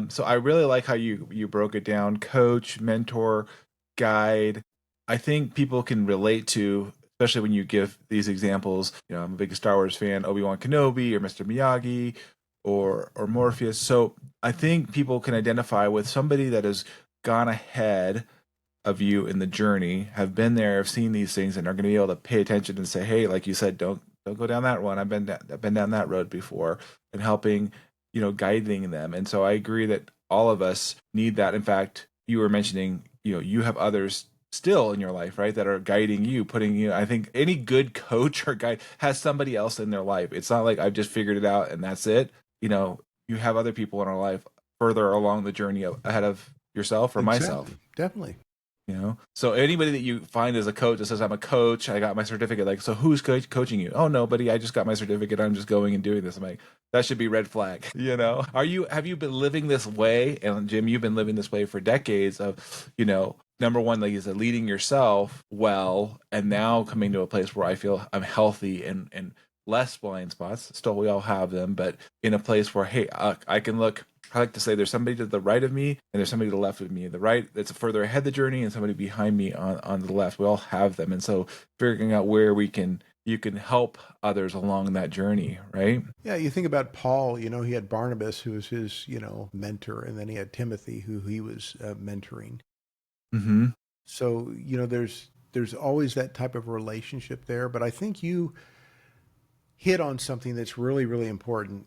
So I really like how you broke it down: coach, mentor, guide. I think people can relate to, especially when you give these examples. I'm a big Star Wars fan, Obi-Wan Kenobi or Mr. Miyagi or Morpheus. So I think people can identify with somebody that has gone ahead of you in the journey, have been there, have seen these things, and are going to be able to pay attention and say, "Hey, like you said, don't go down that one. I've been down that road before," and helping, guiding them. And so I agree that all of us need that. In fact, you were mentioning, you have others still in your life, right, that are guiding you, putting you. I think any good coach or guide has somebody else in their life. It's not like I've just figured it out and that's it. You have other people in our life further along the journey ahead of yourself or myself. Exactly. Definitely. So anybody that you find as a coach that says, I'm a coach, I got my certificate, like, so who's coaching you? Oh, nobody, I just got my certificate, I'm just going and doing this. I'm like, that should be red flag. Have you been living this way? And Jim, you've been living this way for decades of, number one, like you said, leading yourself well, and now coming to a place where I feel I'm healthy and less blind spots. Still, we all have them, but in a place where, hey, I can look. I like to say there's somebody to the right of me and there's somebody to the left of me. The right that's further ahead of the journey and somebody behind me on the left. We all have them. And so figuring out where you can help others along that journey, right? Yeah, you think about Paul, he had Barnabas, who was his, mentor, and then he had Timothy, who he was mentoring. Mm-hmm. So, there's always that type of relationship there. But I think you hit on something that's really, really important.